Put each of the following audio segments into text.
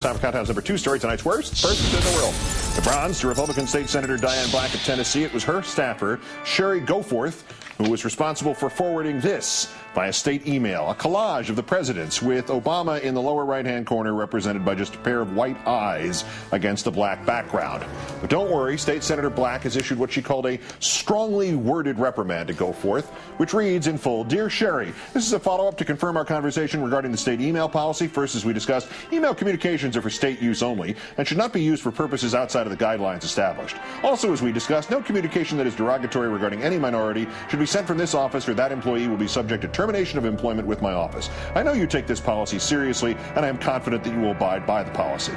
Time for Countdown's number 2 story, tonight's worst persons in the world. The bronze to Republican State Senator Diane Black of Tennessee. It was her staffer, Sherry Goforth, who was responsible for forwarding this via state email. A collage of the presidents with Obama in the lower right-hand corner represented by just a pair of white eyes against a black background. But don't worry, State Senator Black has issued what she called a strongly worded reprimand to Goforth, which reads in full, "Dear Sherry, this is a follow-up to confirm our conversation regarding the state email policy. First, as we discussed, email communications are for state use only and should not be used for purposes outside of the guidelines established. Also, as we discussed, no communication that is derogatory regarding any minority should be sent from this office, or that employee will be subject to termination of employment with my office. I know you take this policy seriously, and I am confident that you will abide by the policy.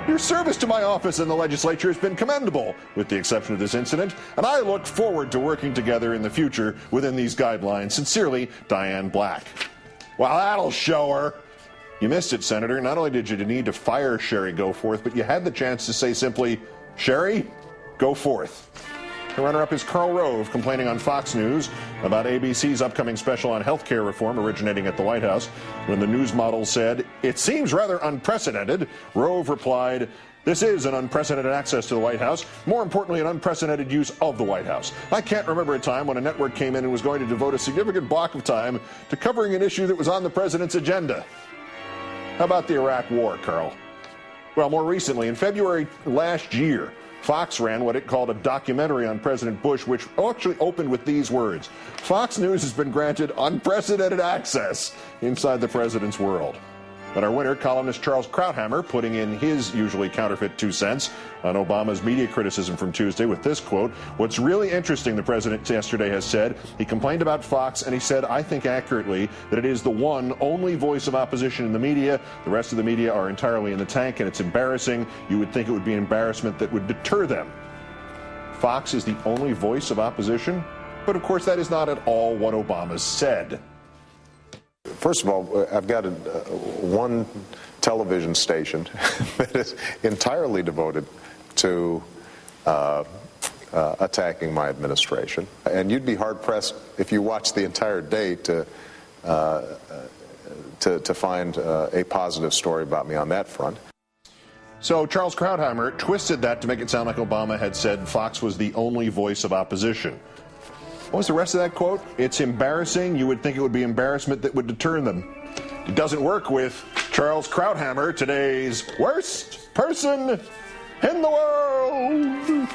Your service to my office and the legislature has been commendable, with the exception of this incident, and I look forward to working together in the future within these guidelines. Sincerely, Diane Black." Well, that'll show her. You missed it, Senator. Not only did you need to fire Sherry Goforth, but you had the chance to say simply, "Sherry, go forth." The runner-up is Karl Rove, complaining on Fox News about ABC's upcoming special on health care reform originating at the White House. When the news model said, "It seems rather unprecedented," Rove replied, "This is an unprecedented access to the White House. More importantly, an unprecedented use of the White House. I can't remember a time when a network came in and was going to devote a significant block of time to covering an issue that was on the president's agenda." How about the Iraq War, Carl? Well, more recently, in February last year, Fox ran what it called a documentary on President Bush, which actually opened with these words: "Fox News has been granted unprecedented access inside the president's world." But our winner, columnist Charles Krauthammer, putting in his usually counterfeit 2 cents on Obama's media criticism from Tuesday with this quote: "What's really interesting," the president yesterday has said, he complained about Fox, and he said, I think accurately, that it is the one only voice of opposition in the media. The rest of the media are entirely in the tank, and it's embarrassing. You would think it would be an embarrassment that would deter them." Fox is the only voice of opposition? But of course, that is not at all what Obama said. First of all, I've got one television station that is entirely devoted to attacking my administration, and you'd be hard-pressed if you watched the entire day to find a positive story about me on that front. So Charles Krauthammer twisted that to make it sound like Obama had said Fox was the only voice of opposition. What was the rest of that quote? "It's embarrassing. You would think it would be embarrassment that would deter them." It doesn't work with Charles Krauthammer, today's worst person in the world.